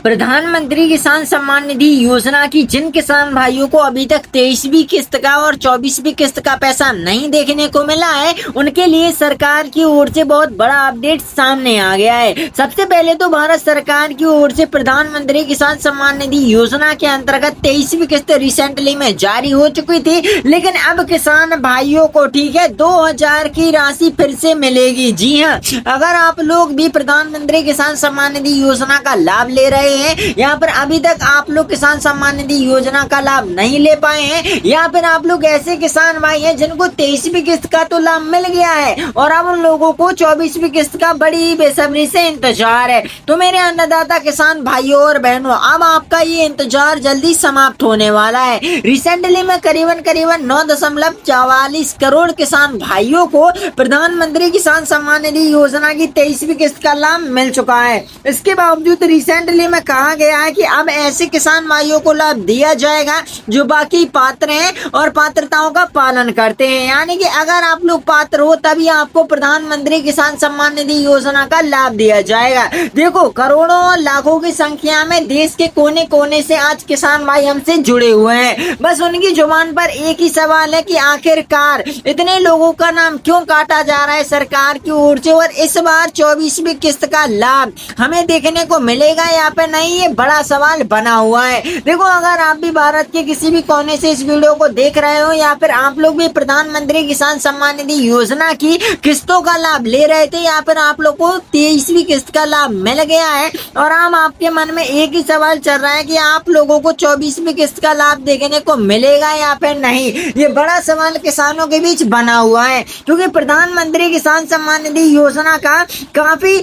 प्रधानमंत्री किसान सम्मान निधि योजना की जिन किसान भाइयों को अभी तक 23वीं किस्त का और 24वीं किस्त का पैसा नहीं देखने को मिला है, उनके लिए सरकार की ओर से बहुत बड़ा अपडेट सामने आ गया है। सबसे पहले तो भारत सरकार की ओर से प्रधानमंत्री किसान सम्मान निधि योजना के अंतर्गत 23वीं किस्त रिसेंटली में जारी हो चुकी थी, लेकिन अब किसान भाइयों को ठीक है 2000 की राशि फिर से मिलेगी। जी हाँ, अगर आप लोग भी प्रधानमंत्री किसान सम्मान निधि योजना का लाभ ले रहे हैं, यहाँ पर अभी तक आप लोग किसान सम्मान निधि योजना का लाभ नहीं ले पाए हैं, या फिर आप लोग ऐसे किसान भाई हैं जिनको 23वीं किस्त का तो लाभ मिल गया है और अब उन लोगों को 24वीं किस्त का बड़ी बेसब्री से इंतजार है, तो मेरे अन्नदाता किसान भाइयों और बहनों, अब आपका ये इंतजार जल्दी समाप्त होने वाला है। रिसेंटली में करीबन 9.44 करोड़ किसान भाइयों को प्रधानमंत्री किसान सम्मान निधि योजना की 23वीं किस्त का लाभ मिल चुका है। इसके बावजूद रिसेंटली में कहा गया है कि अब ऐसे किसान भाइयों को लाभ दिया जाएगा जो बाकी पात्र हैं और पात्रताओं का पालन करते हैं, यानी कि अगर आप लोग पात्र हो तभी आपको प्रधानमंत्री किसान सम्मान निधि योजना का लाभ दिया जाएगा। देखो, करोड़ों और लाखों की संख्या में देश के कोने कोने से आज किसान भाई हमसे जुड़े हुए हैं। बस उनकी जुबान पर एक ही सवाल है कि आखिरकार इतने लोगों का नाम क्यों काटा जा रहा है सरकार की ओर से, और इस बार 24वीं किस्त का लाभ हमें देखने को मिलेगा या फिर नहीं, ये बड़ा सवाल बना हुआ है। देखो, अगर आप भी भारत के किसी भी कोने से इस वीडियो को देख रहे हो या फिर आप लोग भी प्रधानमंत्री किसान सम्मान निधि योजना की किस्तों का लाभ ले रहे थे या फिर आप लोग को 23वीं किस्त का लाभ मिल गया है और आपके मन में एक ही सवाल चल रहा है कि आप लोगों को 24वीं किस्त का लाभ देखने को मिलेगा या फिर नहीं, ये बड़ा सवाल किसानों के बीच बना हुआ है, क्योंकि प्रधानमंत्री किसान सम्मान निधि योजना का काफी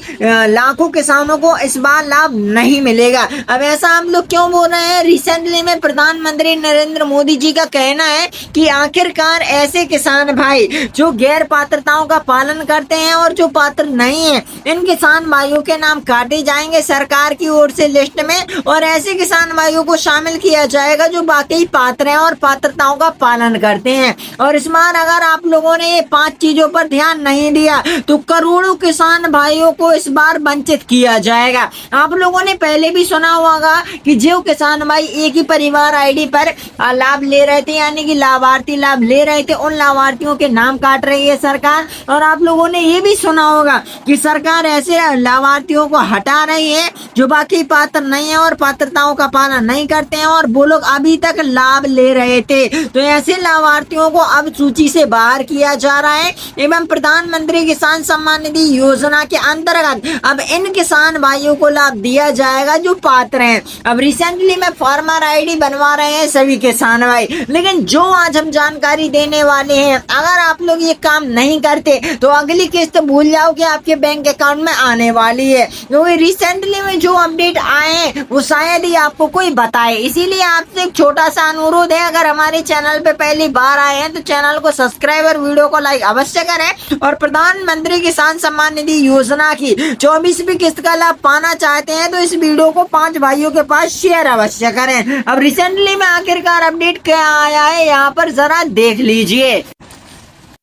लाखों किसानों को इस बार लाभ नहीं मिलेगा। अब ऐसा हम लोग क्यों बोल रहे हैं? रिसेंटली में प्रधानमंत्री नरेंद्र मोदी जी का कहना है कि आखिरकार ऐसे किसान भाई जो गैर पात्रताओं का पालन करते हैं और जो पात्र नहीं है, इन किसान भाइयों के नाम काटे जाएंगे सरकार की ओर से लिस्ट में, और ऐसे किसान भाइयों को शामिल किया जाएगा जो बाकी पात्र हैं और पात्रताओं का पालन करते हैं। और इस बार अगर आप लोगों ने ये 5 चीजों पर ध्यान नहीं दिया तो करोड़ों किसान भाइयों को इस बार वंचित किया जाएगा। आप लोगों ने पहले भी सुना होगा कि जो किसान भाई एक ही परिवार आईडी पर लाभ ले रहे थे, यानी कि लाभार्थी लाभ ले रहे थे, उन लाभार्थियों के नाम काट रही है सरकार। और आप लोगों ने ये भी सुना होगा कि सरकार ऐसे लाभार्थियों को हटा रही है जो बाकी पात्र नहीं है और पात्रताओं का पालन नहीं करते हैं और वो लोग अभी तक लाभ ले रहे थे, तो ऐसे लाभार्थियों को अब सूची से बाहर किया जा रहा है एवं प्रधानमंत्री किसान सम्मान निधि योजना के अंतर्गत अब इन किसान भाइयों को लाभ दिया जाएगा जो पात्र हैं। अब रिसेंटली में फार्मर आईडी बनवा रहे हैं सभी किसान भाई, लेकिन जो आज हम जानकारी देने वाले हैं, अगर आप लोग ये काम नहीं करते तो अगली किस्त भूल जाओ कि आपके बैंक अकाउंट में आने वाली है, क्योंकि रिसेंटली में जो अपडेट आए हैं वो शायद ही आपको कोई बताए। इसीलिए आपसे एक छोटा सा अनुरोध है, अगर हमारे चैनल पे पहली बार आए हैं तो चैनल को सब्सक्राइब और वीडियो को लाइक अवश्य करें, और प्रधानमंत्री किसान सम्मान निधि योजना की 24वीं किस्त का लाभ पाना चाहते हैं तो इस वीडियो को 5 भाइयों के पास शेयर अवश्य करें। अब रिसेंटली में आखिरकार अपडेट क्या आया है यहाँ पर जरा देख लीजिए।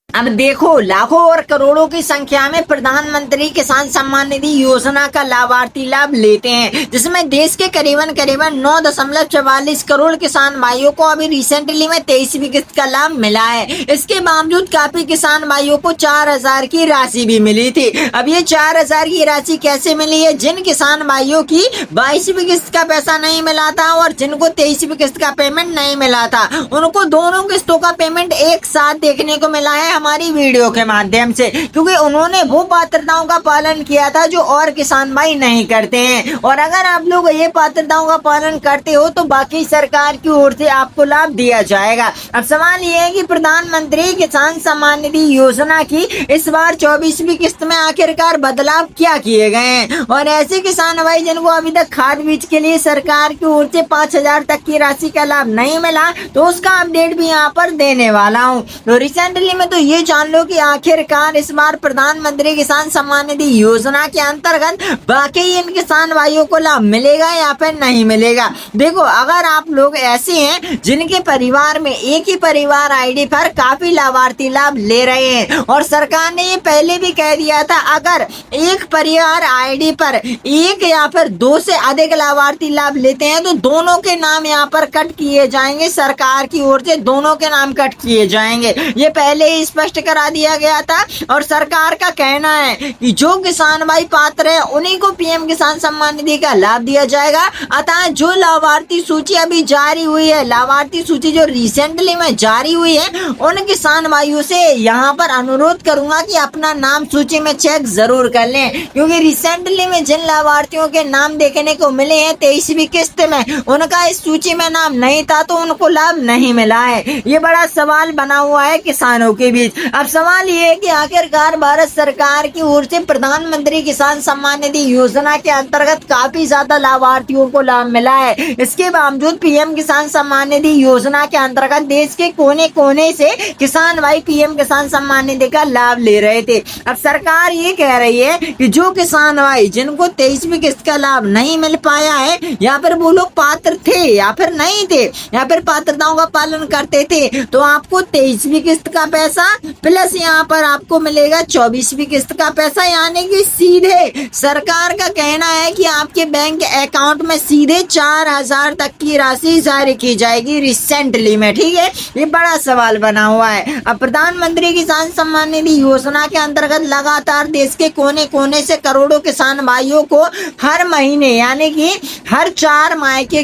अब देखो, लाखों और करोड़ों की संख्या में प्रधानमंत्री किसान सम्मान निधि योजना का लाभार्थी लाभ लेते हैं, जिसमें देश के करीबन 9.44 करोड़ किसान भाइयों को अभी रिसेंटली में 23वीं किस्त का लाभ मिला है। इसके बावजूद काफी किसान भाइयों को 4000 की राशि भी मिली थी। अब ये 4000 की राशि कैसे मिली है? जिन किसान भाइयों की 22वीं किस्त का पैसा नहीं मिला था और जिनको 23वीं किस्त का पेमेंट नहीं मिला था, उनको दोनों किस्तों का पेमेंट एक साथ देखने को मिला है हमारी वीडियो के माध्यम से, क्योंकि उन्होंने वो पात्रताओं का पालन किया था जो और किसान भाई नहीं करते हैं। और अगर आप लोग ये पात्रताओं का पालन करते हो तो बाकी सरकार की ओर से आपको लाभ दिया जाएगा। अब सवाल ये है कि प्रधानमंत्री किसान सम्मान निधि योजना की इस बार 24वीं किस्त में आखिरकार बदलाव क्या किए गए हैं, और ऐसे किसान भाई जिनको अभी तक खाद बीज के लिए सरकार की ओर से 5000 तक की राशि का लाभ नहीं मिला, तो उसका अपडेट भी यहाँ पर देने वाला हूँ। तो रिसेंटली में तो ये जान लो कि आखिरकार इस बार प्रधानमंत्री किसान सम्मान निधि योजना के अंतर्गत वाकई इन किसान भाइयों को लाभ मिलेगा या फिर नहीं मिलेगा। देखो, अगर आप लोग ऐसे हैं जिनके परिवार में एक ही परिवार आईडी पर काफी लाभार्थी लाभ ले रहे हैं, और सरकार ने ये पहले भी कह दिया था, अगर एक परिवार आईडी पर एक या फिर दो से अधिक लाभार्थी लाभ लेते हैं तो दोनों के नाम यहाँ पर कट किए जाएंगे। सरकार की ओर से दोनों के नाम कट किए जाएंगे, ये पहले ही स्पष्ट करा दिया गया था। और सरकार का कहना है कि जो किसान भाई पात्र है उन्हीं को पीएम किसान सम्मान निधि का लाभ दिया जाएगा। अतः जो लाभार्थी सूची अभी जारी हुई है, लाभार्थी सूची जो रिसेंटली में जारी हुई है, उन किसान भाइयों से यहाँ पर अनुरोध करूंगा कि अपना नाम सूची में चेक जरूर कर लें, क्योंकि रिसेंटली में जिन लाभार्थियों के नाम देखने को मिले हैं 23वीं किस्त में, उनका इस सूची में नाम नहीं था तो उनको लाभ नहीं मिला है। ये बड़ा सवाल बना हुआ है किसानों के बीच। अब सवाल ये है कि आखिरकार भारत सरकार की ओर से प्रधानमंत्री किसान सम्मान निधि योजना के अंतर्गत काफी ज्यादा लाभार्थियों को लाभ मिला है, इसके बावजूद पीएम किसान सम्मान निधि योजना के अंतर्गत देश के कोने कोने से किसान भाई पीएम किसान सम्मान निधि का लाभ ले रहे थे। अब सरकार ये कह रही है कि जो किसान भाई जिनको 23वीं किस्त का लाभ नहीं मिल पाया है, या फिर वो लोग पात्र थे या फिर नहीं थे या फिर पात्रताओं का पालन करते थे, तो आपको 23वीं किस्त का पैसा प्लस यहाँ पर आपको मिलेगा 24वीं किस्त का पैसा, यानी कि सीधे सरकार का कहना है कि आपके बैंक अकाउंट में सीधे 4000 तक की राशि जारी की जाएगी रिसेंटली में। ठीक है, ये बड़ा सवाल बना हुआ है। अब प्रधानमंत्री किसान सम्मान निधि योजना के अंतर्गत लगातार देश के कोने कोने से करोड़ों किसान भाइयों को हर महीने, यानी कि हर 4 माह के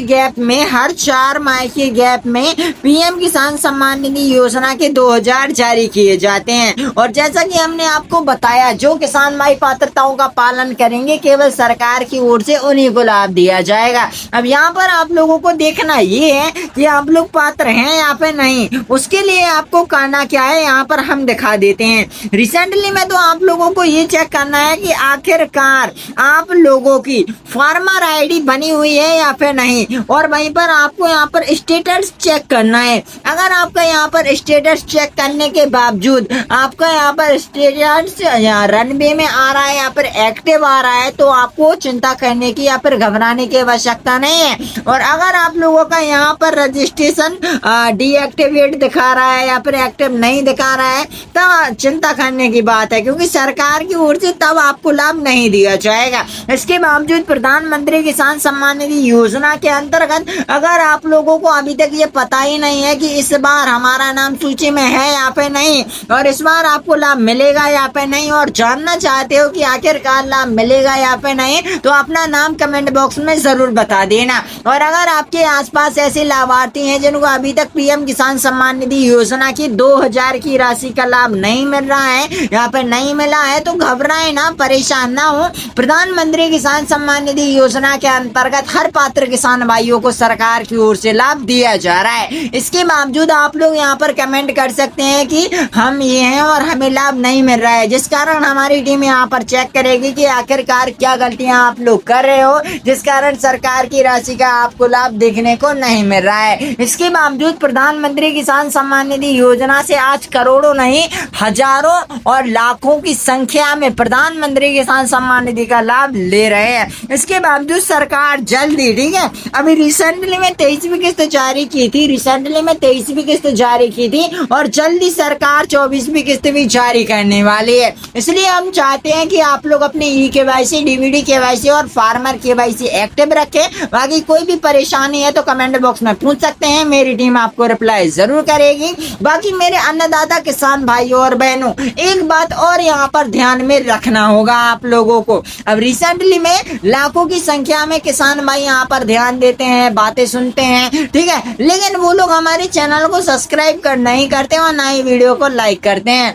गैप में पीएम किसान सम्मान निधि योजना के 2000 जारी किए जाते हैं। और जैसा कि हमने आपको बताया, जो किसान भाई पात्रताओं का पालन करेंगे केवल सरकार की ओर से उन्हीं को लाभ दिया जाएगा। अब यहाँ पर आप लोगों को देखना ये है कि आप लोग पात्र हैं या फिर नहीं। उसके लिए आपको करना क्या है, यहाँ पर हम दिखा देते हैं। रिसेंटली में तो आप लोगों को ये चेक करना है कि आखिरकार आप लोगों की फार्मर आईडी बनी हुई है या फिर नहीं, और वहीं पर आपको यहाँ पर स्टेटस चेक करना है। अगर आपका यहाँ पर स्टेटस चेक करने के बावजूद आपका यहाँ पर स्टेटस रनवे में आ रहा है या फिर एक्टिव आ रहा है, तो आपको चिंता करने की या फिर घबराने की आवश्यकता नहीं है। और अगर आप लोगों का यहाँ पर रजिस्ट्रेशन डीएक्टिवेट दिखा रहा है या फिर एक्टिव नहीं दिखा रहा है, तब चिंता करने की बात है, क्योंकि सरकार की ओर से तब आपको लाभ नहीं दिया जाएगा। इसके बावजूद प्रधानमंत्री किसान सम्मान निधि योजना के अंतर्गत अगर आप लोगों को अभी तक ये पता ही नहीं है कि इस बार हमारा नाम सूची में है या फिर नहीं, और इस बार आपको लाभ मिलेगा या फिर नहीं, और जानना चाहते हो कि आखिरकार लाभ मिलेगा या फिर नहीं, तो अपना नाम कमेंट बॉक्स में जरूर बता देना। और अगर आपके आसपास ऐसे लाभार्थी हैं जिनको अभी तक पीएम किसान सम्मान निधि योजना की 2000 की राशि का लाभ नहीं मिल रहा है या फिर नहीं मिला है, तो घबराए ना, परेशान ना हो। प्रधानमंत्री किसान सम्मान निधि योजना के अंतर्गत हर पात्र किसान भाइयों को सरकार की ओर से लाभ दिया जा रहा है। इसके बावजूद आप लोग यहाँ पर कमेंट कर सकते हैं कि हम ये हैं और हमें लाभ नहीं मिल रहा है, जिस कारण हमारी टीम यहाँ पर चेक करेगी कि आखिरकार क्या गलतियां आप लोग कर रहे हो जिस कारण सरकार की राशि का आपको लाभ देखने को नहीं मिल रहा है। इसके बावजूद प्रधानमंत्री किसान सम्मान निधि योजना से आज करोड़ों नहीं हजारों और लाखों की संख्या में प्रधानमंत्री किसान सम्मान निधि का लाभ ले रहे हैं। इसके बावजूद सरकार जल्दी, ठीक है, अभी रिसेंटली में 23वीं किस्त जारी की थी, और जल्दी सरकार 24वीं किस्त भी जारी करने वाली है। इसलिए हम चाहते हैं कि आप लोग अपने ई-केवाईसी, डीवीडी केवाईसी और फार्मर केवाईसी एक्टिव रखें। बाकी कोई भी परेशानी है तो कमेंट बॉक्स में पूछ सकते हैं, मेरी टीम आपको रिप्लाई जरूर करेगी। बाकी मेरे अन्नदाता किसान भाइयों और बहनों, एक बात और यहाँ पर ध्यान में रखना होगा आप लोगों को। अब रिसेंटली में लाखों की संख्या में किसान भाई यहाँ पर ध्यान देते हैं, बातें सुनते हैं, ठीक है, लेकिन वो लोग हमारे चैनल को सब्सक्राइब नहीं करते और ना ही वीडियो को लाइक करते हैं।